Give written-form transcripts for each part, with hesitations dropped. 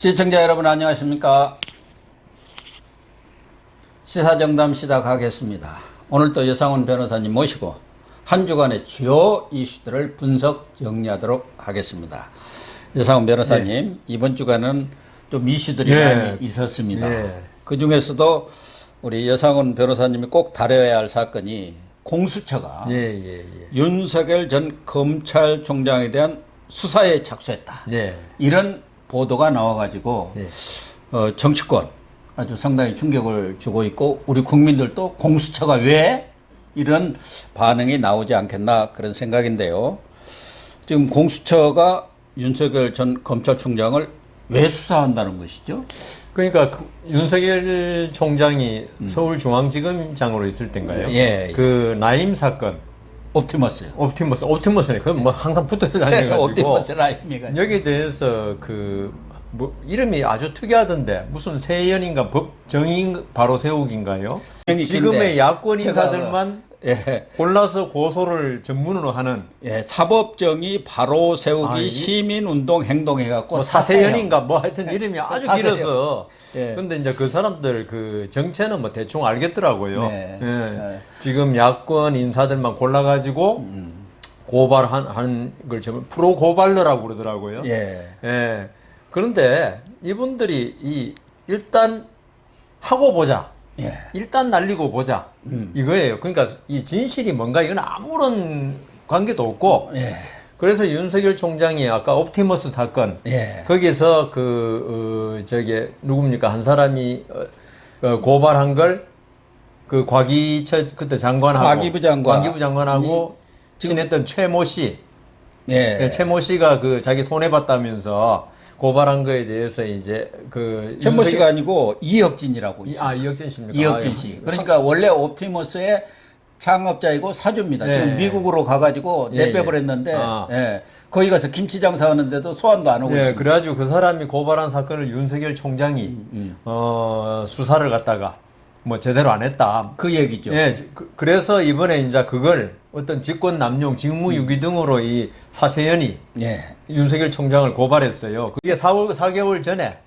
시청자 여러분 안녕하십니까. 시사정담 시작하겠습니다. 오늘도 여상훈 변호사님 모시고 한 주간의 주요 이슈들을 분석 정리하도록 하겠습니다. 여상훈 변호사님, 네. 이번 주간은 좀 이슈들이 많이 있었습니다. 그 중에서도 우리 여상훈 변호사님이 꼭 다뤄야 할 사건이 공수처가 윤석열 전 검찰총장에 대한 수사에 착수했다. 이런 보도가 나와가지고 정치권 아주 상당히 충격을 주고 있고 우리 국민들도 공수처가 왜 이런 반응이 나오지 않겠나 그런 생각인데요. 지금 공수처가 윤석열 전 검찰총장을 왜 수사한다는 것이죠? 그러니까 윤석열 총장이 서울중앙지검장으로 있을 때인가요? 그 나임 사건. 옵티머스네. 그건 뭐 항상 붙어 다녀가지고. 옵티머스 라임이가. 여기에 대해서 뭐 이름이 아주 특이하던데 무슨 세연인가 법정인 바로 세우기인가요? 지금의 야권 인사들만 골라서 고소를 전문으로 하는 사법정의 바로 세우기 시민운동 행동해갖고 뭐 사세연인가 뭐 하여튼 이름이 아주 길어서 근데 이제 그 사람들 그 정체는 뭐 대충 알겠더라고요. 지금 야권 인사들만 골라가지고 고발하는 걸 전부 프로 고발러라고 그러더라고요. 그런데 이분들이 일단 하고 보자. 일단 날리고 보자. 이거예요. 그러니까 이 진실이 뭔가 이건 아무런 관계도 없고. 그래서 윤석열 총장이 아까 옵티머스 사건 거기서 누굽니까 한 사람이 고발한 걸 그 그때 장관하고 과기부 장관하고 친했던 최모 씨. 최모 씨가 자기 손해봤다면서 고발한 거에 대해서 이제 최모 씨가 아니고 이혁진이라고 있어요. 이혁진 씨입니까? 이혁진 씨. 그러니까 원래 옵티머스의 창업자이고 사주입니다. 지금 미국으로 가가지고 내빼을 했는데 거기 가서 김치 장사하는데도 소환도 안 오고 있습니다. 그래가지고 그 사람이 고발한 사건을 윤석열 총장이 수사를 갖다가 뭐 제대로 안 했다. 그 얘기죠. 그래서 이번에 이제 그걸 어떤 직권 남용, 직무유기 등으로 이 사세연이 윤석열 총장을 고발했어요. 그게 4개월 전에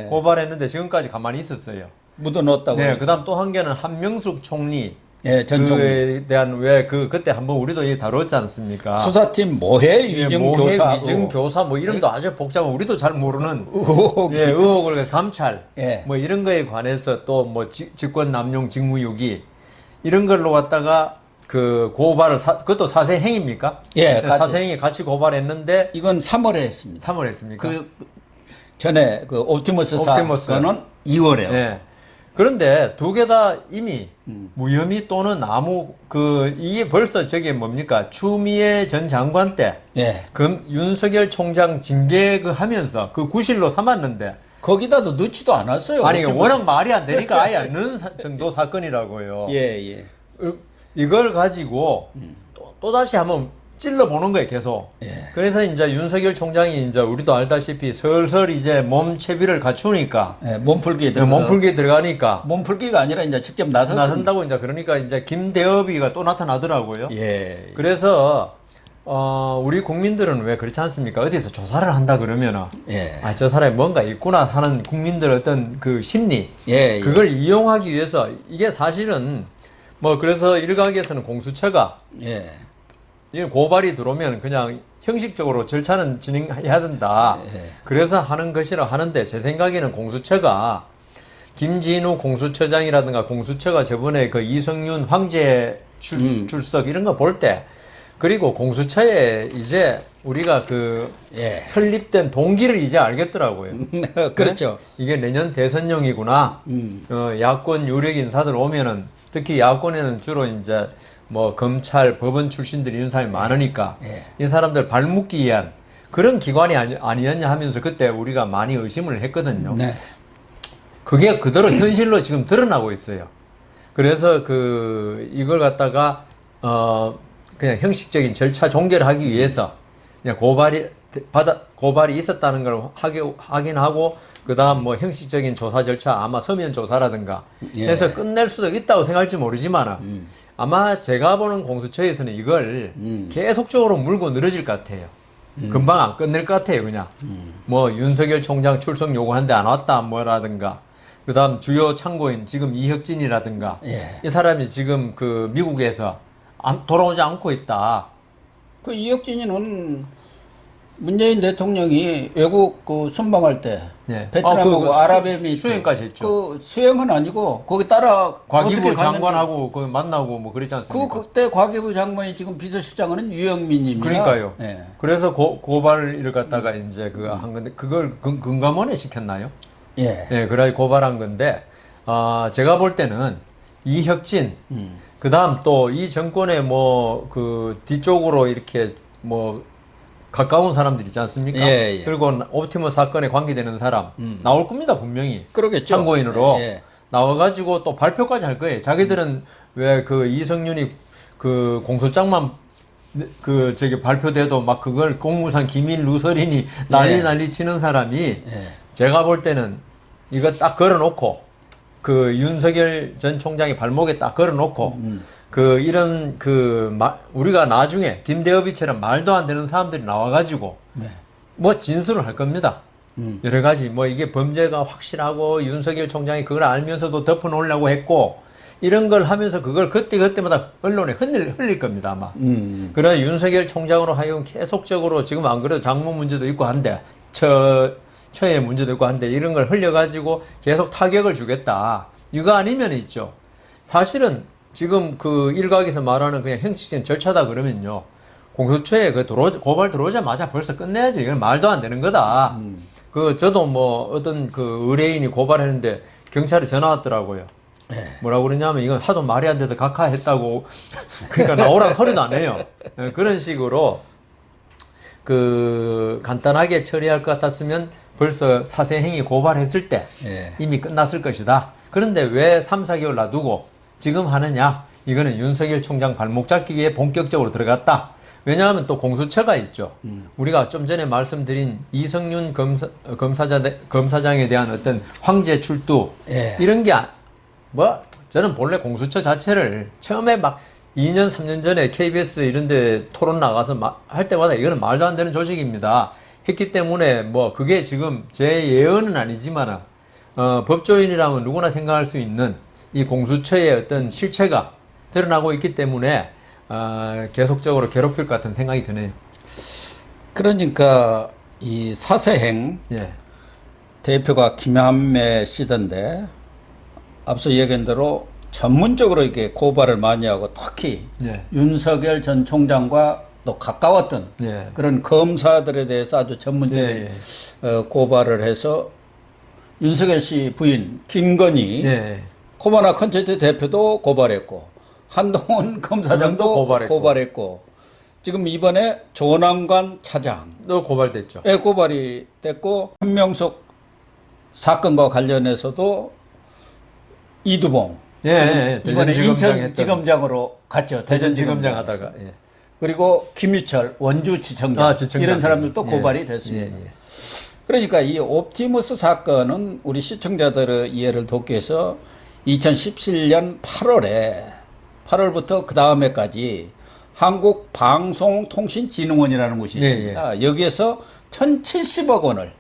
고발했는데 지금까지 가만히 있었어요. 묻어넣었다고. 그다음 또 한 개는 한명숙 총리. 전 그에 대한 그때 한번 우리도 다뤘지 않습니까? 수사팀 모해 위증교사, 위증교사 뭐 이름도 아주 복잡한 우리도 잘 모르는 의혹을 감찰 뭐 이런 거에 관해서 또 뭐 직권 남용, 직무유기 이런 걸로 갖다가 고발을 그것도 사세행입니까? 사세행이 같이 고발했는데 이건 3월에 했습니다. 3월에 했습니까? 전에 옵티머스 사건은 2월에요. 그런데 두 개 다 이미 무혐의 또는 이게 벌써 저게 뭡니까? 추미애 전 장관 때 윤석열 총장 징계 하면서 구실로 삼았는데 거기다도 넣지도 않았어요. 아니 워낙 말이 안 되니까 아예 안 넣은 정도 사건이라고요. 이걸 가지고 또다시 한번 찔러보는 거예요, 계속. 그래서 이제 윤석열 총장이 이제 우리도 알다시피 슬슬 이제 몸체비를 갖추니까. 몸풀기에 들어가니까. 몸풀기가 아니라 이제 직접 나선다고 이제 그러니까 이제 김대업이가 또 나타나더라고요. 그래서, 우리 국민들은 왜 그렇지 않습니까? 어디에서 조사를 한다 그러면은. 저 사람이 뭔가 있구나 하는 국민들 어떤 심리. 그걸 이용하기 위해서 이게 사실은 그래서 일각에서는 공수처가. 이 고발이 들어오면 그냥 형식적으로 절차는 진행해야 된다. 그래서 하는 것이라 하는데 제 생각에는 공수처가 김진우 공수처장이라든가 공수처가 저번에 이성윤 황제 출석 이런 거 볼 때 그리고 공수처에 이제 우리가 설립된 동기를 이제 알겠더라고요. 그렇죠. 이게 내년 대선용이구나. 야권 유력 인사들 오면은 특히 야권에는 주로 이제 검찰, 법원 출신들이 이런 사람이 많으니까 이 사람들 발묶기 위한 그런 기관이 아니었냐 하면서 그때 우리가 많이 의심을 했거든요. 그게 그대로 현실로 지금 드러나고 있어요. 그래서 이걸 갖다가 그냥 형식적인 절차 종결을 하기 위해서 그냥 고발이 있었다는 걸 확인하고 그다음 형식적인 조사 절차 아마 서면 조사라든가 해서 끝낼 수도 있다고 생각할지 모르지만 아마 제가 보는 공수처에서는 이걸 계속적으로 물고 늘어질 것 같아요. 금방 안 끝낼 것 같아요, 그냥. 뭐, 윤석열 총장 출석 요구하는데 안 왔다, 뭐라든가. 그 다음 주요 참고인, 지금 이혁진이라든가. 예. 이 사람이 지금 그 미국에서 돌아오지 않고 있다. 그 이혁진이는 문재인 대통령이 외국 그 순방할 때 예. 베트남하고 아랍에미리트 수행까지 했죠. 그 수행은 아니고 거기 따라 과기부 어떻게 갔는지. 장관하고 그 만나고 뭐 그러지 않습니까? 그때 과기부 장관이 지금 비서실장은 유영민입니다. 그러니까요. 예. 그래서 고발을 갖다가 이제 그거 한 건데 그걸 금감원에 시켰나요? 예. 예, 그래 고발한 건데 제가 볼 때는 이혁진 그다음 또 이 정권의 뭐 그 뒤쪽으로 이렇게 뭐 가까운 사람들 있지 않습니까? 예, 예. 그리고 옵티머스 사건에 관계되는 사람 나올 겁니다, 분명히. 그러겠죠. 참고인으로 예. 나와가지고 또 발표까지 할 거예요. 자기들은 왜 그 이성윤이 그 공소장만 그 저기 발표돼도 막 그걸 공무상 기밀 누설이니 난리 치는 사람이 제가 볼 때는 이거 딱 걸어놓고 그 윤석열 전 총장이 발목에 딱 걸어놓고 그 이런 우리가 나중에 김대엽이처럼 말도 안 되는 사람들이 나와가지고 뭐 진술을 할 겁니다. 여러 가지 뭐 이게 범죄가 확실하고 윤석열 총장이 그걸 알면서도 덮어놓으려고 했고 이런 걸 하면서 그걸 그때마다 언론에 흘릴 겁니다 아마. 그러나 윤석열 총장으로 하여금 계속적으로 지금 안 그래도 장모 문제도 있고 한데 처의 문제도 있고 한데 이런 걸 흘려가지고 계속 타격을 주겠다. 이거 아니면 있죠. 사실은 지금 그 일각에서 말하는 그냥 형식적인 절차다 그러면요. 공수처에 고발 들어오자마자 벌써 끝내야지. 이건 말도 안 되는 거다. 저도 뭐 어떤 그 의뢰인이 고발했는데 경찰에 전화 왔더라고요. 뭐라고 그러냐면 이건 하도 말이 안 돼서 각하했다고. 그러니까 나오란 소리도 안 해요. 그런 식으로 간단하게 처리할 것 같았으면 벌써 사세행위 고발했을 때 이미 끝났을 것이다. 그런데 왜 3, 4개월 놔두고 지금 하느냐? 이거는 윤석열 총장 발목 잡기 위해 본격적으로 들어갔다. 왜냐하면 또 공수처가 있죠. 우리가 좀 전에 말씀드린 이성윤 검사장에 대한 어떤 황제 출두 이런 게 저는 본래 공수처 자체를 처음에 막 2년, 3년 전에 KBS 이런 데 토론 나가서 할 때마다 이거는 말도 안 되는 조직입니다. 했기 때문에 뭐 그게 지금 제 예언은 아니지만 법조인이라면 누구나 생각할 수 있는 이 공수처의 어떤 실체가 드러나고 있기 때문에 계속적으로 괴롭힐 것 같은 생각이 드네요. 그러니까 이 사세행 대표가 김한매 씨던데 앞서 얘기한 대로 전문적으로 이렇게 고발을 많이 하고 특히 윤석열 전 총장과 또 가까웠던 그런 검사들에 대해서 아주 전문적인 고발을 해서 윤석열 씨 부인 김건희 코바나 컨텐츠 대표도 고발했고 한동훈 검사장도 고발했고 지금 이번에 조남관 차장도 고발됐죠. 고발이 됐고 한명숙 사건과 관련해서도 이두봉 이번에 인천지검장으로 갔죠. 대전지검장 하다가 그리고 김유철 원주지청장 이런 사람들도 고발이 됐습니다. 그러니까 이 옵티머스 사건은 우리 시청자들의 이해를 돕기 위해서 2017년 8월부터 그 다음에까지 한국방송통신진흥원이라는 곳이 있습니다. 여기에서 1,070억 원을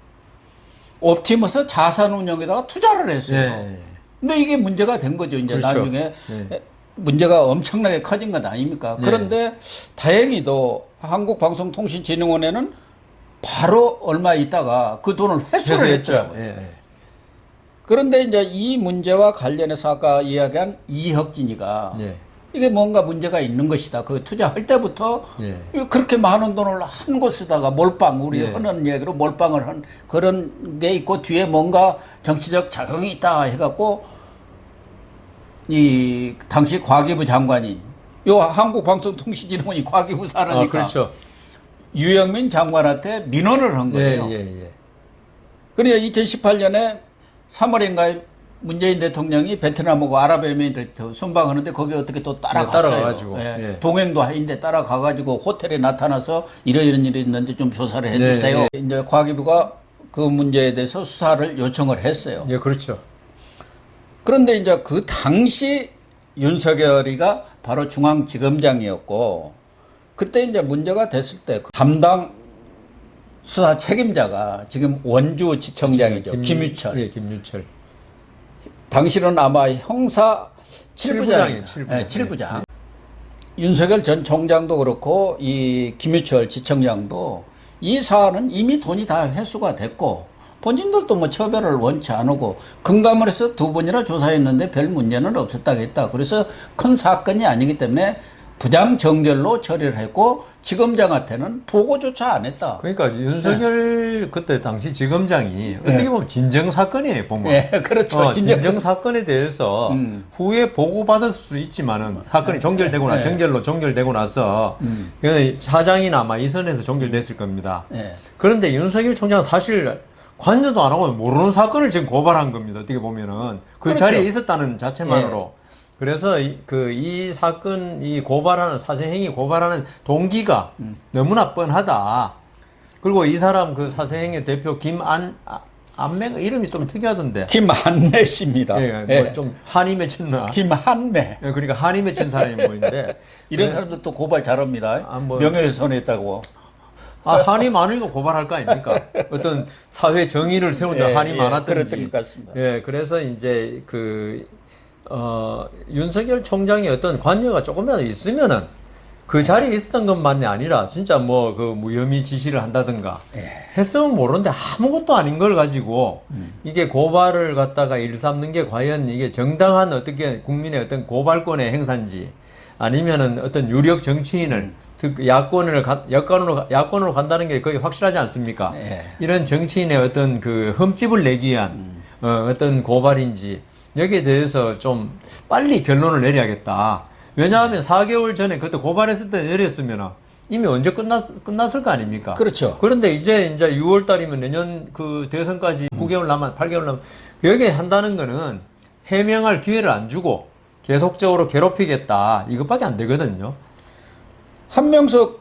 옵티머스 자산운용에다가 투자를 했어요. 근데 이게 문제가 된 거죠. 이제 나중에 문제가 엄청나게 커진 것 아닙니까? 그런데 다행히도 한국방송통신진흥원에는 바로 얼마 있다가 그 돈을 회수를 했죠. 그런데 이제 이 문제와 관련해서 아까 이야기한 이혁진이가 이게 뭔가 문제가 있는 것이다. 그 투자할 때부터 그렇게 많은 돈을 한 곳에다가 몰빵, 우리 하는 얘기로 몰빵을 한 그런 게 있고 뒤에 뭔가 정치적 작용이 있다 해갖고 이 당시 과기부 장관인 요 한국방송통신진흥원이 과기부 사람이니까 그렇죠. 유영민 장관한테 민원을 한 거예요. 그러니까 2018년에 3월인가에 문재인 대통령이 베트남하고 아랍에미리트 순방하는데 거기 어떻게 또 따라갔어요. 동행도 하인데 따라가가지고 호텔에 나타나서 이런 일이 있는데 좀 조사를 해주세요. 이제 과기부가 그 문제에 대해서 수사를 요청을 했어요. 그렇죠. 그런데 이제 그 당시 윤석열이가 바로 중앙지검장이었고 그때 이제 문제가 됐을 때 담당 수사 책임자가 지금 원주지청장이죠. 김유철. 예, 김유철. 당신은 아마 형사 7부장이에요. 7부장. 윤석열 전 총장도 그렇고 이 김유철 지청장도 이 사안은 이미 돈이 다 회수가 됐고 본인들도 뭐 처벌을 원치 않고 금감을 해서 2번이나 조사했는데 별 문제는 없었다겠다. 그래서 큰 사건이 아니기 때문에 부장 정결로 처리를 했고 지검장한테는 보고조차 안 했다. 그러니까 윤석열 그때 당시 지검장이 어떻게 보면 진정 사건이에요, 보면. 예, 그렇죠. 진정 사건에 대해서 후에 보고받을 수 있지만은 사건이 종결되고 나 정결로 종결되고 나서 사장이나 아마 이 선에서 종결됐을 겁니다. 그런데 윤석열 총장은 사실 관여도 안 하고 모르는 사건을 지금 고발한 겁니다. 어떻게 보면은 그 그렇죠. 자리에 있었다는 자체만으로. 그래서 이 사건, 이 고발하는, 사생행위 고발하는 동기가 너무나 뻔하다. 그리고 이 사람 그 사생행위 대표 안매가 이름이 좀 특이하던데. 김한매 씨입니다. 예, 뭐좀 한이 맺혔나. 김한매. 예, 그러니까 한이 맺힌 사람이 보이는데. 이런 사람들 또 고발 잘합니다. 명예훼손했다고. 한이 많으니까 고발할 거 아닙니까? 어떤 사회 정의를 세운다 한이 많았던지. 그랬던 것 같습니다. 예, 그래서 이제 윤석열 총장의 어떤 관여가 조금이라도 있으면은 그 자리에 있었던 것만이 아니라 진짜 뭐 그 무혐의 지시를 한다든가 했으면 모르는데 아무것도 아닌 걸 가지고 이게 고발을 갖다가 일삼는 게 과연 이게 정당한 어떻게 국민의 어떤 고발권의 행사인지 아니면은 어떤 유력 정치인을 즉 야권으로 간다는 게 거의 확실하지 않습니까? 이런 정치인의 어떤 그 흠집을 내기 위한 어떤 고발인지 여기에 대해서 좀 빨리 결론을 내려야겠다. 왜냐하면 4개월 전에 그때 고발했을 때 내렸으면 이미 언제 끝났을 거 아닙니까? 그렇죠. 그런데 이제 6월 달이면 내년 그 대선까지 9개월 남아, 8개월 남아, 여기에 한다는 거는 해명할 기회를 안 주고 계속적으로 괴롭히겠다. 이것밖에 안 되거든요. 한명석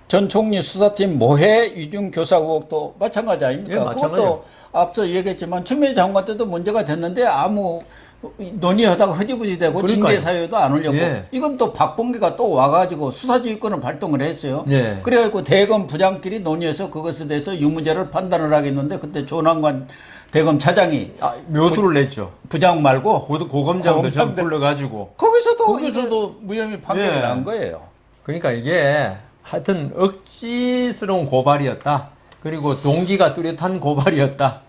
전 총리 수사팀 모해 위중 교사 의혹도 마찬가지 아닙니까? 예, 마찬가지예요. 그것도 앞서 얘기했지만 추미애 장관 때도 문제가 됐는데 아무 논의하다가 흐지부지 되고 그러니까요. 징계 사유도 안 올렸고 예. 이건 또 박봉기가 또 와가지고 수사지휘권을 발동을 했어요. 예. 그래가지고 대검 부장끼리 논의해서 그것에 대해서 유무죄를 판단을 하겠는데 그때 조남관 대검 차장이 묘수를 냈죠. 부장 말고 고검장들 전 불러가지고. 거기서도 무혐의 판결이 예. 난 거예요. 그러니까 이게 하여튼 억지스러운 고발이었다. 그리고 동기가 뚜렷한 고발이었다.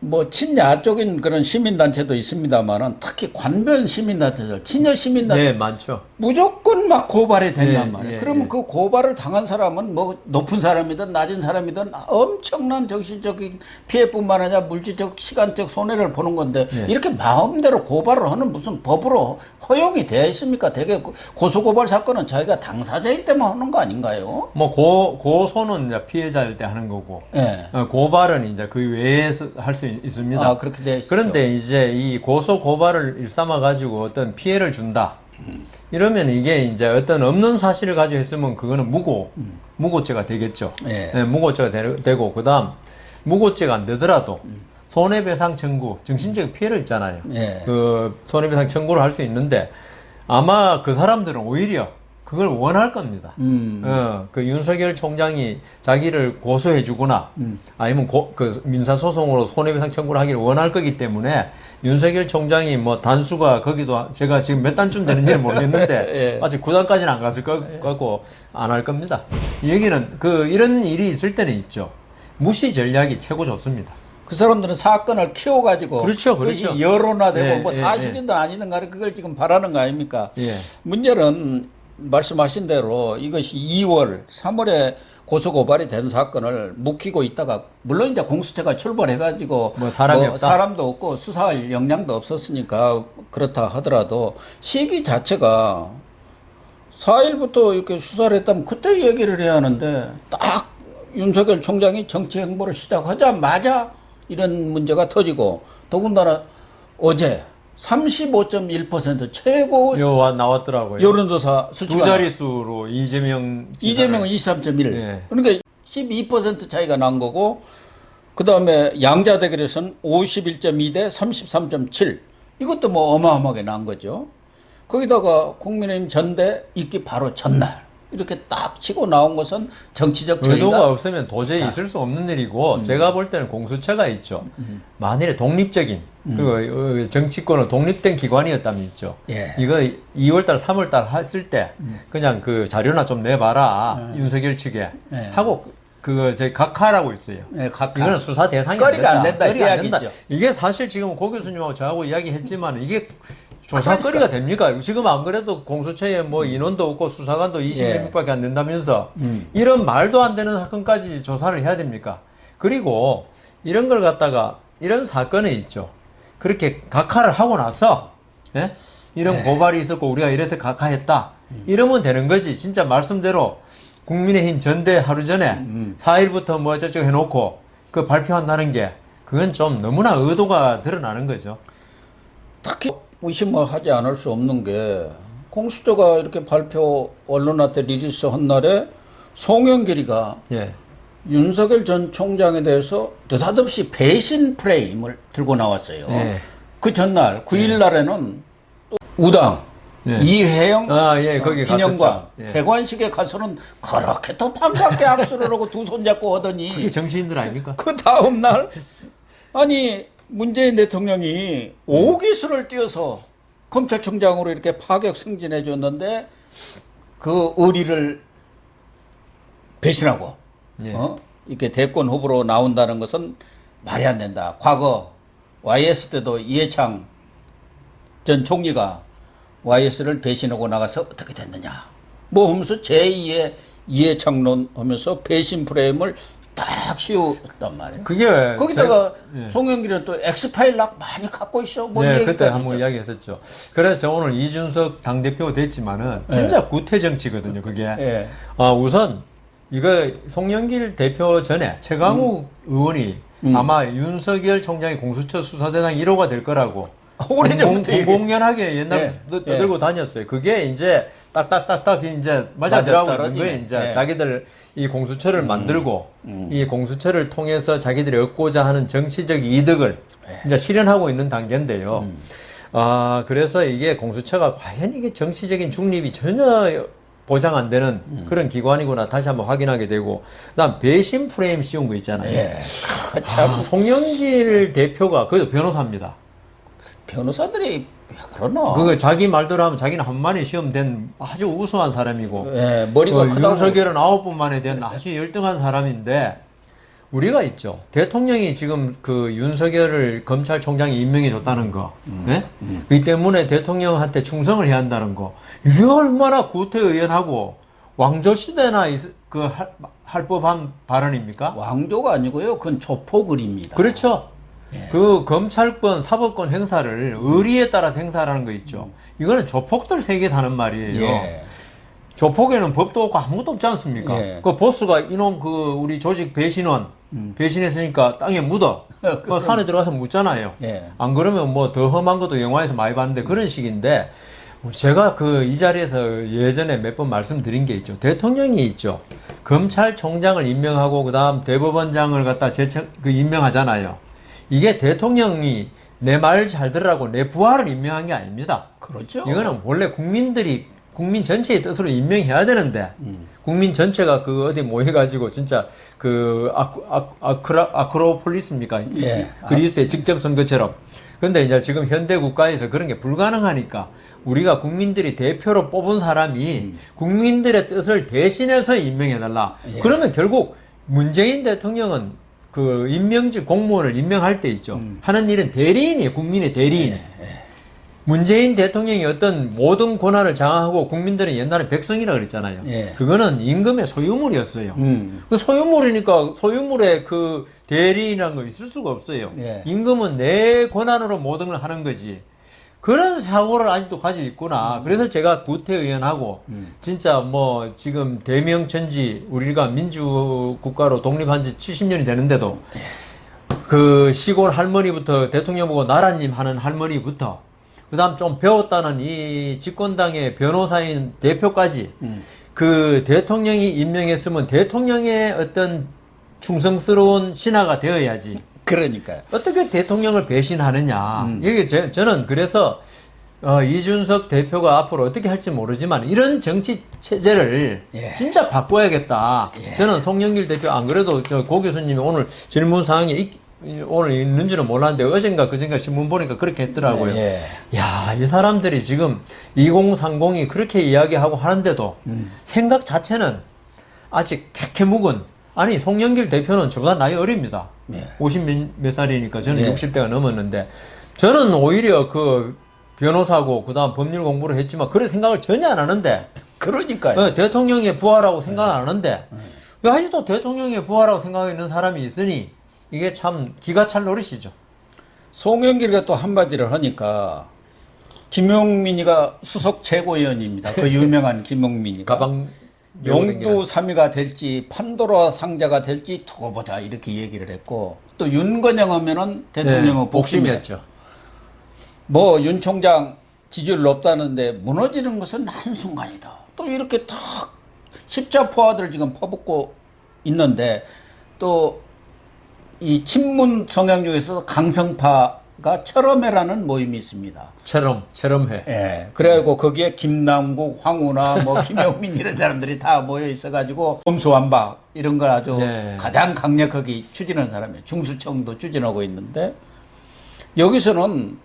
뭐 친야 쪽인 그런 시민단체도 있습니다만은 특히 관변 시민단체들, 친여 시민단체 네, 많죠. 무조건 막 고발이 된단 예, 말이에요. 예, 그러면 예. 그 고발을 당한 사람은 뭐 높은 사람이든 낮은 사람이든 엄청난 정신적인 피해뿐만 아니라 물질적, 시간적 손해를 보는 건데 예. 이렇게 마음대로 고발을 하는 무슨 법으로 허용이 되어 있습니까? 대개 고소고발 사건은 자기가 당사자일 때만 하는 거 아닌가요? 뭐 고소는 이제 피해자일 때 하는 거고, 예. 고발은 이제 그 외에서 할 수 있습니다. 그렇게 돼 있죠. 그런데 이제 이 고소 고발을 일삼아 가지고 어떤 피해를 준다. 이러면 이게 이제 어떤 없는 사실을 가지고 했으면 그거는 무고죄가 되겠죠. 예. 네, 무고죄가 되고 그다음 무고죄가 안 되더라도 손해배상 청구, 정신적 피해를 입잖아요. 예. 그 손해배상 청구를 할 수 있는데 아마 그 사람들은 오히려 그걸 원할 겁니다. 그 윤석열 총장이 자기를 고소해주거나 아니면 그 민사소송으로 손해배상 청구를 하기를 원할 거기 때문에 윤석열 총장이 뭐 단수가 거기도 제가 지금 몇 단쯤 되는지는 모르겠는데 예. 아직 9단까지는 안 갔을 것 같고 안 할 겁니다. 이 얘기는 이런 일이 있을 때는 있죠. 무시 전략이 최고 좋습니다. 그 사람들은 사건을 키워가지고 그렇죠, 그것이 그렇죠. 여론화되고 예, 뭐 예, 사실이든 아니든 간에 그걸 지금 바라는 거 아닙니까? 예. 문제는 말씀하신 대로 이것이 2월, 3월에 고소고발이 된 사건을 묵히고 있다가 물론 이제 공수처가 출범해가지고 뭐 사람이 없다. 사람도 없고 수사할 역량도 없었으니까 그렇다 하더라도 시기 자체가 4일부터 이렇게 수사를 했다면 그때 얘기를 해야 하는데 딱 윤석열 총장이 정치 행보를 시작하자마자 이런 문제가 터지고 더군다나 어제 35.1% 최고 나왔더라고요. 여론조사 수치가 두 자릿수로 이재명은 23.1. 예. 그러니까 12% 차이가 난 거고 그다음에 양자 대결에서는 51.2 대 33.7. 이것도 뭐 어마어마하게 난 거죠. 거기다가 국민의힘 전대 있기 바로 전날 이렇게 딱 치고 나온 것은 정치적 의도가 없으면 도저히 있을 수 없는 일이고 제가 볼 때는 공수처가 있죠. 만일에 독립적인 그 정치권은 독립된 기관이었다면 있죠. 예. 이거 2월달, 3월달 했을 때 그냥 그 자료나 좀 내봐라 윤석열 측에 하고 그거 저희 각하라고 있어요. 네, 각하. 이거는 수사 대상이 거리가 안 된다. 거리가 안 된다. 이게 사실 지금 고 교수님하고 저하고 이야기했지만 이게 조사거리가 됩니까? 지금 안 그래도 공수처에 뭐 인원도 없고 수사관도 20명밖에 안 된다면서 이런 말도 안 되는 사건까지 조사를 해야 됩니까? 그리고 이런 걸 갖다가 이런 사건이 있죠. 그렇게 각하를 하고 나서 예? 이런 고발이 있었고 우리가 이래서 각하했다. 이러면 되는 거지. 진짜 말씀대로 국민의힘 전대 하루 전에 4일부터 뭐 저쪽 해놓고 그 발표한다는 게 그건 좀 너무나 의도가 드러나는 거죠. 특히 의심을 하지 않을 수 없는 게 공수처가 이렇게 발표 언론한테 리리스한 날에 송영길이가 예. 윤석열 전 총장에 대해서 느닷없이 배신 프레임을 들고 나왔어요. 예. 그 전날 9일 날에는 또 우당 이회영, 거기 김영광, 개관식에 가서는 그렇게 더 반갑게 악수를 하고 두 손 잡고 하더니 그게 정치인들 아닙니까? 그 다음 날 아니 문재인 대통령이 오기수를 띄워서 검찰총장으로 이렇게 파격 승진해 줬는데 그 의리를 배신하고 이렇게 대권 후보로 나온다는 것은 말이 안 된다. 과거 YS 때도 이해창 전 총리가 YS를 배신하고 나가서 어떻게 됐느냐. 뭐 하면서 제2의 이해창론 하면서 배신 프레임을 딱 씌웠단 말이에요. 그게 거기다가 송영길은 또 엑스파일 락 많이 갖고 있어. 뭐 네, 그때 한번 이야기했었죠. 그래서 오늘 이준석 당대표가 됐지만은 진짜 구태 정치거든요, 그게. 우선 이거 송영길 대표 전에 최강욱 의원이 아마 윤석열 총장이 공수처 수사대상 1호가 될 거라고 공공연하게 옛날 떠들고 다녔어요. 그게 이제 딱딱딱딱 이제 맞아 들어가고 있는 거예요. 이제 자기들 이 공수처를 만들고 이 공수처를 통해서 자기들이 얻고자 하는 정치적 이득을 이제 실현하고 있는 단계인데요. 그래서 이게 공수처가 과연 이게 정치적인 중립이 전혀 보장 안 되는 그런 기관이구나 다시 한번 확인하게 되고, 그다음 배신 프레임 씌운 거 있잖아요. 참 송영길 대표가 그래도 변호사입니다. 변호사들이 왜 그러나? 그거 자기 말대로 하면 자기는 한만에 시험 된 아주 우수한 사람이고, 머리가 크다고. 윤석열은 9번 만에 된 아주 열등한 사람인데, 우리가 있죠. 대통령이 지금 그 윤석열을 검찰총장이 임명해 줬다는 거, 이 때문에 대통령한테 충성을 해야 한다는 거, 이게 얼마나 구태의연하고 왕조시대나 그 할 법한 발언입니까? 왕조가 아니고요. 그건 조폭을입니다. 그렇죠. 그 검찰권, 사법권 행사를 의리에 따라 행사하는 거 있죠. 이거는 조폭들 세계 하는 말이에요. 조폭에는 법도 없고 아무것도 없지 않습니까? 그 보스가 이놈 그 우리 조직 배신원 배신했으니까 땅에 묻어. 그 산에 들어가서 묻잖아요. 안 그러면 뭐 더 험한 것도 영화에서 많이 봤는데 그런 식인데, 제가 그 이 자리에서 예전에 몇 번 말씀드린 게 있죠. 대통령이 있죠. 검찰총장을 임명하고 그다음 대법원장을 갖다 임명하잖아요. 이게 대통령이 내 말 잘 들으라고 내 부하를 임명한 게 아닙니다. 그렇죠. 이거는 원래 국민 전체의 뜻으로 임명해야 되는데, 국민 전체가 그 어디 모여가지고 진짜 그 아크로폴리스입니까? 그리스의 직접 선거처럼. 근데 이제 지금 현대 국가에서 그런 게 불가능하니까 우리가 국민들이 대표로 뽑은 사람이 국민들의 뜻을 대신해서 임명해달라. 그러면 결국 문재인 대통령은 그 임명직 공무원을 임명할 때 있죠. 하는 일은 대리인이에요. 국민의 대리인. 문재인 대통령이 어떤 모든 권한을 장악하고 국민들은 옛날에 백성이라 그랬잖아요. 그거는 임금의 소유물이었어요. 그 소유물이니까 소유물에 그 대리인이라는 거 있을 수가 없어요. 임금은 내 권한으로 모든 걸 하는 거지. 그런 사고를 아직도 가지고 있구나. 그래서 제가 구태의연하고 진짜 뭐 지금 대명천지 우리가 민주국가로 독립한 지 70년이 되는데도 그 시골 할머니부터 대통령 보고 나라님 하는 할머니부터 그 다음 좀 배웠다는 이 집권당의 변호사인 대표까지 그 대통령이 임명했으면 대통령의 어떤 충성스러운 신하가 되어야지. 그러니까요. 어떻게 대통령을 배신하느냐. 이게 저는 그래서 이준석 대표가 앞으로 어떻게 할지 모르지만 이런 정치 체제를 예. 진짜 바꿔야겠다. 예. 저는 송영길 대표 안 그래도 고 교수님이 오늘 질문 사항이 오늘 있는지는 몰랐는데 어젠가 그젠가 신문 보니까 그렇게 했더라고요. 예. 야, 이 사람들이 지금 2030이 그렇게 이야기하고 하는데도 생각 자체는 아직 캐캐 묵은. 아니 송영길 대표는 저보다 나이 어립니다. 예. 50 몇 살이니까 저는 예. 60대가 넘었는데 저는 오히려 그 변호사고 그다음 법률 공부를 했지만 그런 생각을 전혀 안 하는데 그러니까요. 대통령의 부하라고 생각 안 하는데 아직도 대통령의 부하라고 생각하는 사람이 있으니 이게 참 기가 찰 노릇이죠. 송영길가 또 한마디를 하니까 김용민이가 수석 최고위원입니다. 그 유명한 김용민이가 가방 용두 3위가 될지 판도라 상자가 될지 두고 보자 이렇게 얘기를 했고 또 윤건영 하면은 대통령은 복심이었죠. 뭐 윤 총장 지지율 높다는데 무너지는 것은 한순간이다. 또 이렇게 탁 십자포화들 지금 퍼붓고 있는데 또 이 친문 성향 중에서 강성파가 철험회라는 모임이 있습니다. 철험회. 예. 그래가지고 거기에 김남국, 황우나 뭐 김용민 이런 사람들이 다 모여 있어가지고 검수완박 이런 걸 아주 네. 가장 강력하게 추진하는 사람이에요. 중수청도 추진하고 있는데 여기서는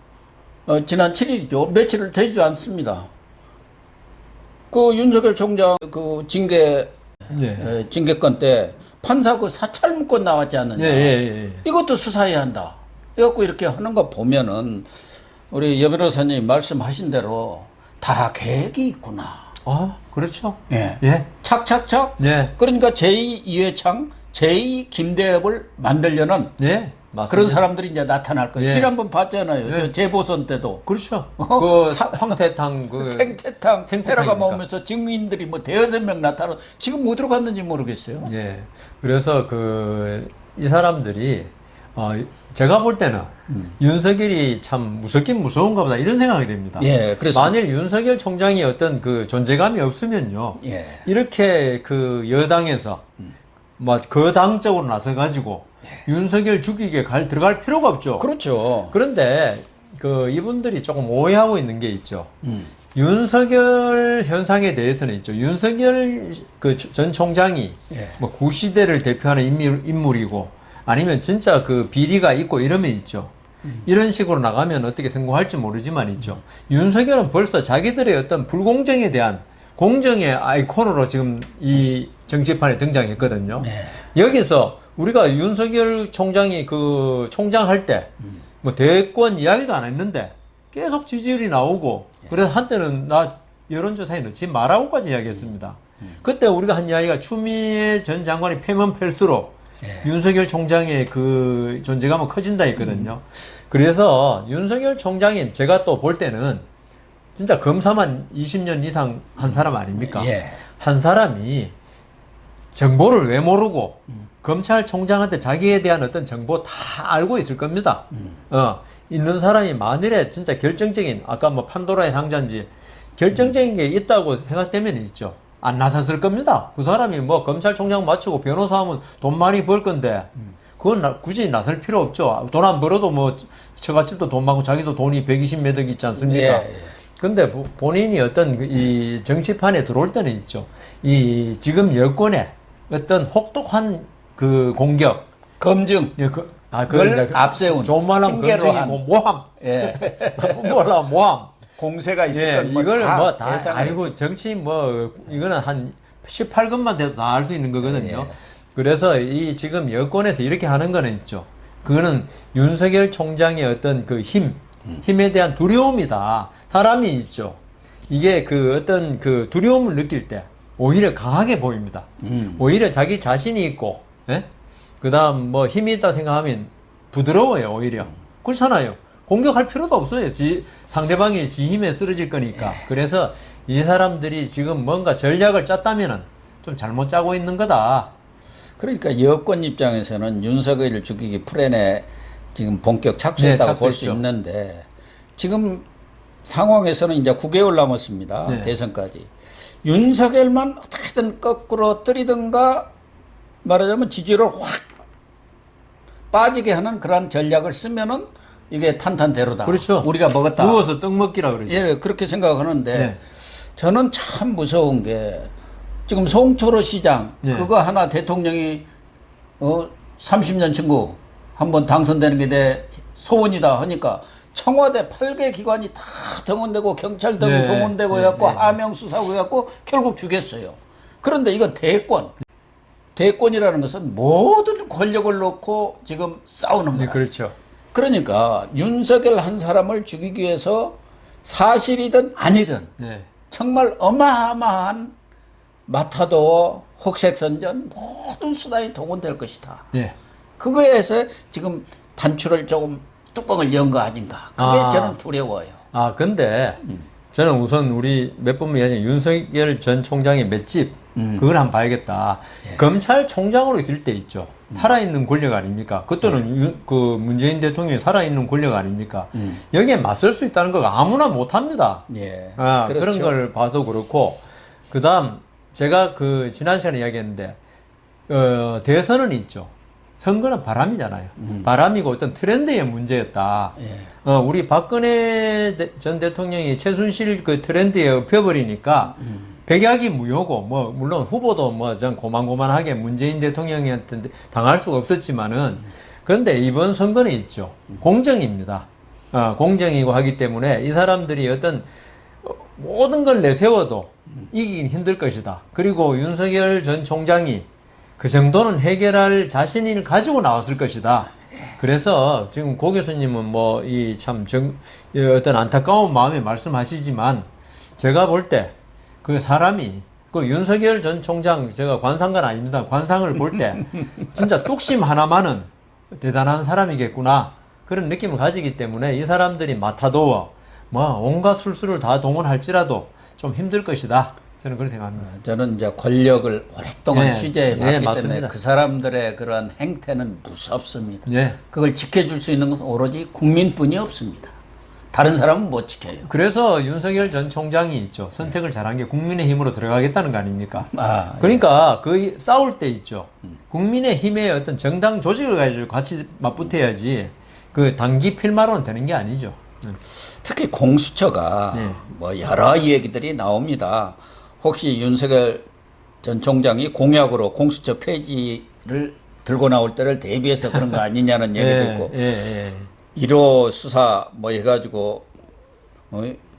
지난 7일이죠. 며칠을 되지 않습니다. 그 윤석열 총장 그 징계권 때 판사 그 사찰 문건 나왔지 않느냐. 이것도 수사해야 한다. 이갖고 이렇게 하는 거 보면은 우리 여 변호사님 말씀하신 대로 다 계획이 있구나. 아, 그렇죠. 예. 예. 착착착. 예. 그러니까 제2 이회창, 제2 김대엽을 만들려는 예. 맞습니다. 그런 사람들이 이제 나타날 거예요. 예. 지난번 봤잖아요. 예. 저 재보선 때도. 그렇죠. 그 황태탕 생태탕 테러가 생태탕이니까. 오면서 증인들이 뭐 대여섯 명 나타나 지금 뭐 들어갔는지 모르겠어요. 예. 그래서 이 사람들이 제가 볼 때는 윤석열이 참 무섭긴 무서운가 보다 이런 생각이 됩니다. 예, 그래서 만일 윤석열 총장이 어떤 그 존재감이 없으면요. 예. 이렇게 그 여당에서 뭐 거당적으로 나서 가지고 윤석열 죽이게 들어갈 필요가 없죠. 그렇죠. 그런데 그 이분들이 조금 오해하고 있는 게 있죠. 윤석열 현상에 대해서는 있죠. 윤석열 그 전 총장이 뭐 구시대를 대표하는 인물이고 아니면 진짜 그 비리가 있고 이러면 있죠. 이런 식으로 나가면 어떻게 성공할지 모르지만 있죠. 윤석열은 벌써 자기들의 어떤 불공정에 대한 공정의 아이콘으로 지금 이 정치판에 등장했거든요. 여기서 우리가 윤석열 총장이 그 총장할 때 뭐 대권 이야기도 안 했는데 계속 지지율이 나오고 그래서 한때는 나 여론조사에 넣지 말라고까지 이야기했습니다. 그때 우리가 한 이야기가 추미애 전 장관이 패면 팰수록 윤석열 총장의 그 존재감은 커진다 했거든요. 그래서 윤석열 총장이 제가 또 볼 때는 진짜 검사만 20년 이상 한 사람 아닙니까? 한 사람이 정보를 왜 모르고 검찰총장한테 자기에 대한 어떤 정보 다 알고 있을 겁니다. 있는 사람이 만일에 진짜 결정적인 아까 뭐 판도라의 상자인지 결정적인 게 있다고 생각되면 있죠. 안 나섰을 겁니다. 그 사람이 뭐 검찰총장 마치고 변호사 하면 돈 많이 벌 건데 그건 굳이 나설 필요 없죠. 돈 안 벌어도 뭐 처갓집도 돈 많고 자기도 돈이 120매덕 있지 않습니까? 근데 본인이 어떤 이 정치판에 들어올 때는 있죠. 이 지금 여권에 어떤 혹독한 그 공격, 검증, 그걸 앞세운, 조만한 검증이고 모함, 뭐라 모함, 공세가 있을 건 이걸 뭐 다 아이고 정치 뭐 이거는 한 18금만 돼도 다 알 수 있는 거거든요. 그래서 이 지금 여권에서 이렇게 하는 거는 있죠. 그거는 윤석열 총장의 어떤 그 힘에 대한 두려움이다. 사람이 있죠. 이게 그 어떤 그 두려움을 느낄 때 오히려 강하게 보입니다. 오히려 자기 자신이 있고, 그 다음 뭐 힘이 있다 생각하면 부드러워요, 오히려. 그렇잖아요. 공격할 필요도 없어요. 상대방이 지 힘에 쓰러질 거니까. 그래서 이 사람들이 지금 뭔가 전략을 짰다면은 좀 잘못 짜고 있는 거다. 그러니까 여권 입장에서는 윤석열을 죽이기 플랜에 지금 본격 착수했다고 볼 수 있는데 지금 상황에서는 이제 9개월 남았습니다. 대선까지. 윤석열만 어떻게든 거꾸로 때리든가 말하자면 지지율을 확 빠지게 하는 그런 전략을 쓰면은 이게 탄탄대로다. 그렇죠. 우리가 먹었다. 누워서 떡 먹기라 그러죠. 예, 그렇게 생각하는데 네. 저는 참 무서운 게 지금 송철호 시장 네. 그거 하나 대통령이 30년 친구 한번 당선되는 게 내 소원이다 하니까 청와대 8개 기관이 다 동원되고 경찰도 네. 동원되고 네. 해갖고 네. 하명 수사고 해갖고 결국 죽였어요. 그런데 이건 대권이라는 것은 모든 권력을 놓고 지금 싸우는 네, 거야. 그렇죠. 그러니까 윤석열 한 사람을 죽이기 위해서 사실이든 아니든 네. 정말 어마어마한 마타도어, 흑색선전 모든 수단이 동원될 것이다. 네. 그거에서 지금 단추를 조금 뚜껑을 연 거 아닌가. 그게 저는 두려워요. 근데 저는 우선 우리 몇 번 이야기한 윤석열 전 총장의 맷집 그걸 한번 봐야겠다. 예. 검찰총장으로 있을 때 있죠. 살아있는 권력 아닙니까? 그때는 그 문재인 대통령이 살아있는 권력 아닙니까? 여기에 맞설 수 있다는 거 아무나 못합니다. 예. 그런 그렇죠. 걸 봐도 그렇고, 그 다음, 제가 그 지난 시간에 이야기했는데, 대선은 있죠. 선거는 바람이잖아요. 바람이고 어떤 트렌드의 문제였다. 예. 우리 박근혜 전 대통령이 최순실 그 트렌드에 엎혀버리니까, 백약이 무효고, 물론 후보도 전 고만고만하게 문재인 대통령한테 당할 수가 없었지만은, 그런데 이번 선거는 있죠. 공정입니다. 공정이고 하기 때문에 이 사람들이 어떤 모든 걸 내세워도 이기긴 힘들 것이다. 그리고 윤석열 전 총장이 그 정도는 해결할 자신을 가지고 나왔을 것이다. 그래서 지금 고 교수님은 어떤 안타까운 마음에 말씀하시지만 제가 볼 때 그 사람이 그 윤석열 전 총장 제가 관상가는 아닙니다. 관상을 볼 때 진짜 뚝심 하나만은 대단한 사람이겠구나. 그런 느낌을 가지기 때문에 이 사람들이 마타도어 온갖 술수를 다 동원할지라도 좀 힘들 것이다. 저는 그렇게 생각합니다. 저는 이제 권력을 오랫동안 네. 취재해 봤기 네, 때문에 맞습니다. 그 사람들의 그런 행태는 무섭습니다. 네. 그걸 지켜줄 수 있는 것은 오로지 국민뿐이 없습니다. 다른 사람은 못 지켜요. 그래서 윤석열 전 총장이 있죠. 선택을 잘한 게 국민의힘으로 들어가겠다는 거 아닙니까? 예. 그러니까 그 싸울 때 있죠. 국민의힘의 어떤 정당 조직을 가지고 같이 맞붙어야지 그 단기 필마로는 되는 게 아니죠. 특히 공수처가 네. 여러 얘기들이 나옵니다. 혹시 윤석열 전 총장이 공약으로 공수처 폐지를 들고 나올 때를 대비해서 그런 거 아니냐는 얘기도 있고 1호 수사 해가지고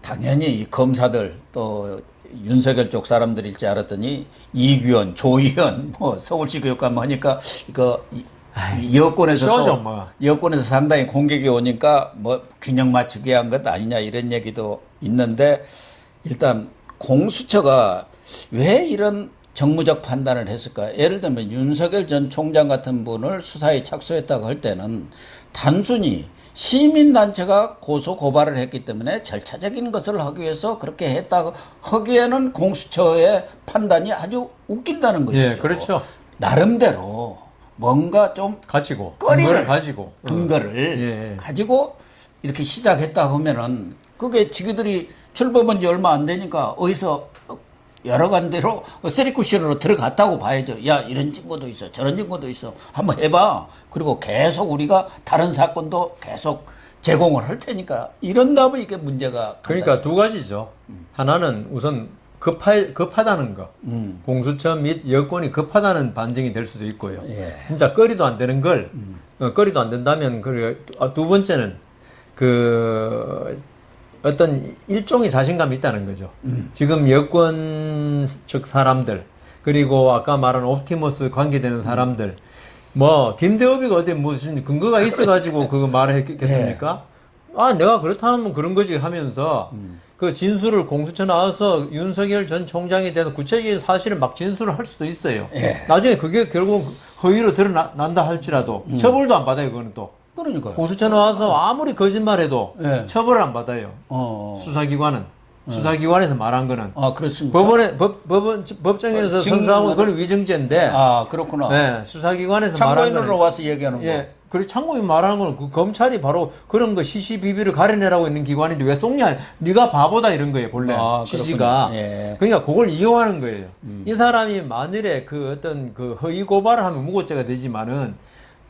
당연히 이 검사들 또 윤석열 쪽 사람들일 줄 알았더니 이규현, 조희연 서울시 교육감 하니까 이거 여권에서 상당히 공격이 오니까 균형 맞추기 한 것 아니냐 이런 얘기도 있는데 일단 공수처가 왜 이런 정무적 판단을 했을까? 예를 들면 윤석열 전 총장 같은 분을 수사에 착수했다고 할 때는 단순히 시민단체가 고소 고발을 했기 때문에 절차적인 것을 하기 위해서 그렇게 했다고 하기에는 공수처의 판단이 아주 웃긴다는 것이죠. 예, 그렇죠. 나름대로 뭔가 좀 가지고 근거를 가지고 가지고 이렇게 시작했다 하면은 그게 지그들이 출범한 지 얼마 안 되니까 어디서 여러 간대로 쓰리쿠션으로 들어갔다고 봐야죠. 야, 이런 증거도 있어, 저런 증거도 있어. 한번 해봐. 그리고 계속 우리가 다른 사건도 계속 제공을 할 테니까 이런다면 이게 문제가 그러니까 두 가지죠. 하나는 우선 급하다는 거. 공수처 및 여권이 급하다는 반증이 될 수도 있고요. 예. 진짜 거리도 안 되는 걸 거리도 안 된다면 두 번째는 어떤 일종의 자신감이 있다는 거죠. 지금 여권 측 사람들 그리고 아까 말한 옵티머스 관계되는 사람들 김대엽이가 어디 무슨 근거가 있어가지고 그거 말을 했겠습니까? 내가 그렇다면 그런 거지 하면서 그 진술을 공수처 나와서 윤석열 전 총장에 대한 구체적인 사실을 막 진술을 할 수도 있어요. 나중에 그게 결국 허위로 드러난다 할지라도 처벌도 안 받아요. 그거는 또. 그러니까요. 공수처 나와서 아무리 거짓말해도 처벌을 안 받아요. 수사기관은. 수사기관에서 말한 거는. 그렇습니까? 법정에서 선사하고 그건 위증죄인데. 그렇구나. 네, 수사기관에서 말한 거는. 참고인으로 와서 얘기하는 거. 그리고 참고인 말하는 거는 그 검찰이 바로 그런 거 시시비비를 가려내라고 있는 기관인데 왜 속냐? 네가 바보다 이런 거예요, 본래. 취지가. 그러니까 그걸 이용하는 거예요. 이 사람이 만일에 그 어떤 그 허위 고발을 하면 무고죄가 되지만은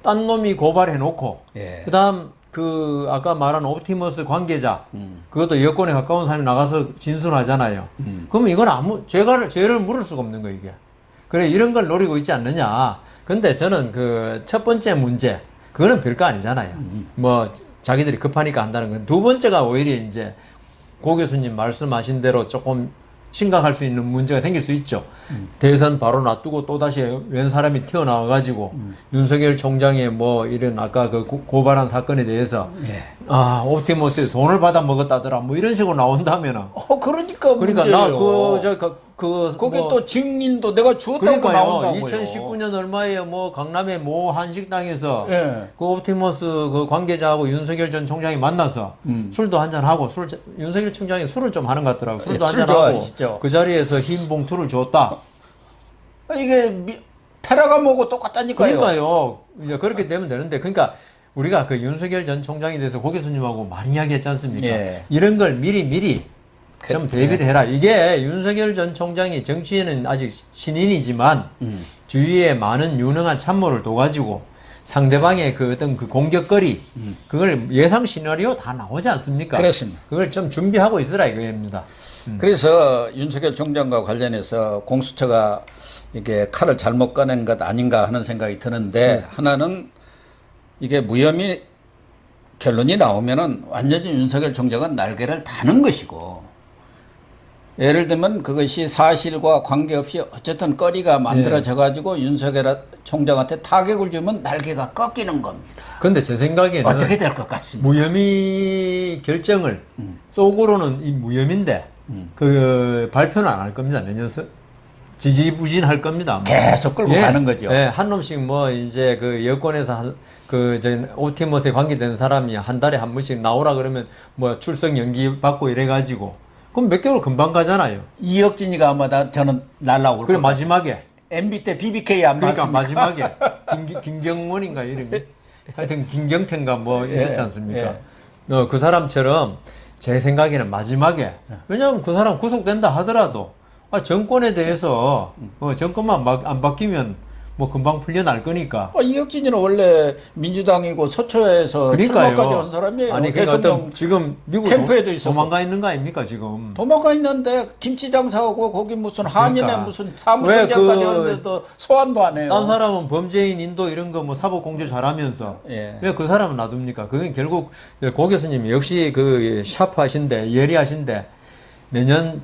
딴 놈이 고발해 놓고 그다음 그 아까 말한 옵티머스 관계자 그것도 여권에 가까운 사람이 나가서 진술하잖아요. 그러면 이건 죄를 물을 수가 없는 거예요, 이게. 그래 이런 걸 노리고 있지 않느냐. 근데 저는 그 첫 번째 문제 그거는 별거 아니잖아요. 뭐 자기들이 급하니까 한다는 건. 두 번째가 오히려 이제 고 교수님 말씀하신 대로 조금 심각할 수 있는 문제가 생길 수 있죠. 대선 바로 놔두고 또다시 웬 사람이 튀어나와가지고 윤석열 총장의 뭐 이런 아까 그 고발한 사건에 대해서 옵티머스에서 돈을 받아 먹었다더라 뭐 이런 식으로 나온다면은 그러니까 문제예요. 거기 또 증인도 내가 주었다고 그러니까요. 나온다고요. 2019년 얼마에 뭐 강남의 모 한식당에서 예. 그 옵티머스 그 관계자하고 윤석열 전 총장이 만나서 술도 한잔 하고 윤석열 총장이 술을 좀 하는 것 같더라고. 술도 한잔 하고 그 자리에서 흰 봉투를 줬다. 이게 페라가모고 똑같다니까요. 그러니까요. 이제 그렇게 되면 되는데 그러니까 우리가 그 윤석열 전 총장에 대해서 고 교수님하고 많이 이야기했지 않습니까? 예. 이런 걸 미리 좀 대비를 해라. 이게 윤석열 전 총장이 정치에는 아직 신인이지만 주위에 많은 유능한 참모를 둬가지고 상대방의 그 어떤 그 공격거리 그걸 예상 시나리오 다 나오지 않습니까? 그렇습니다. 그걸 좀 준비하고 있으라 이거입니다. 그래서 윤석열 총장과 관련해서 공수처가 이게 칼을 잘못 꺼낸 것 아닌가 하는 생각이 드는데 하나는 이게 무혐의 결론이 나오면은 완전히 윤석열 총장은 날개를 다는 것이고 예를 들면 그것이 사실과 관계없이 어쨌든 거리가 만들어져 가지고 윤석열 총장한테 타격을 주면 날개가 꺾이는 겁니다. 그런데 제 생각에는 어떻게 될 것 같습니다. 무혐의 결정을 속으로는 이 무혐의인데 그 발표는 안 할 겁니다. 내년서 지지부진할 겁니다. 계속 끌고 가는 거죠. 예, 한 놈씩 뭐 이제 그 여권에서 옵티머스에 관계되는 사람이 한 달에 한 번씩 나오라 그러면 뭐 출석 연기 받고 이래가지고 그럼 몇 개월 금방 가잖아요. 이혁진이가 아마 저는 날라올 그래 것 마지막에 MB 때 BBK 안 그러니까 맞습니까? 마지막에 김경원인가 이름이 하여튼 김경태인가 뭐 있었지 않습니까? 예. 그 사람처럼 제 생각에는 마지막에 왜냐하면 그 사람 구속된다 하더라도 정권에 대해서 정권만 안 바뀌면 뭐 금방 풀려날 거니까. 이혁진이는 원래 민주당이고 서초에서 출마까지 한 사람이에요. 아니 그러니까 지금 미국 캠프에도 있었고 도망가 있는 거 아닙니까 지금? 도망가 있는데 김치 장사하고 거기 무슨 한인의 그러니까. 무슨 사무총장까지 하는데도 소환도 안 해요. 딴 사람은 범죄인 인도 이런 거 뭐 사법 공조 잘하면서 예. 왜 그 사람은 놔둡니까? 그건 결국 고 교수님이 역시 그 샤프하신데 예리하신데 내년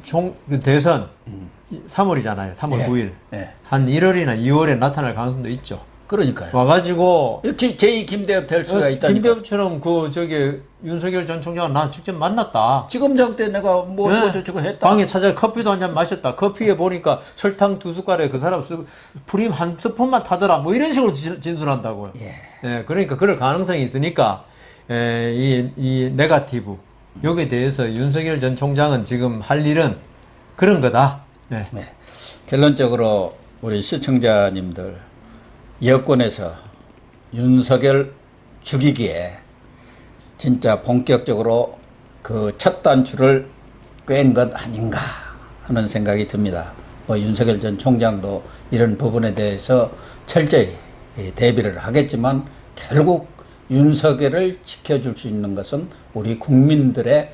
그 대선 3월이잖아요. 3월 9일. 예. 한 1월이나 2월에 나타날 가능성도 있죠. 그러니까요. 와가지고 제2 김대엽 될 수가 있다니까. 김대엽처럼 윤석열 전 총장은 나 직접 만났다. 지금 때 내가 뭐 저거 했다. 방에 찾아 커피도 한 잔 마셨다. 커피에 보니까 설탕 2숟갈에 그 사람 프림 한 스푼만 타더라. 뭐 이런 식으로 진술한다고요. 예, 그러니까 그럴 가능성이 있으니까 이 네거티브 여기에 대해서 윤석열 전 총장은 지금 할 일은 그런 거다. 네. 결론적으로 우리 시청자님들 여권에서 윤석열 죽이기에 진짜 본격적으로 그 첫 단추를 꿰은 것 아닌가 하는 생각이 듭니다. 뭐 윤석열 전 총장도 이런 부분에 대해서 철저히 대비를 하겠지만 결국 윤석열을 지켜줄 수 있는 것은 우리 국민들의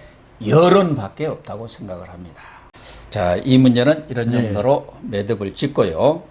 여론밖에 없다고 생각을 합니다. 자, 이 문제는 이런 정도로 매듭을 짓고요.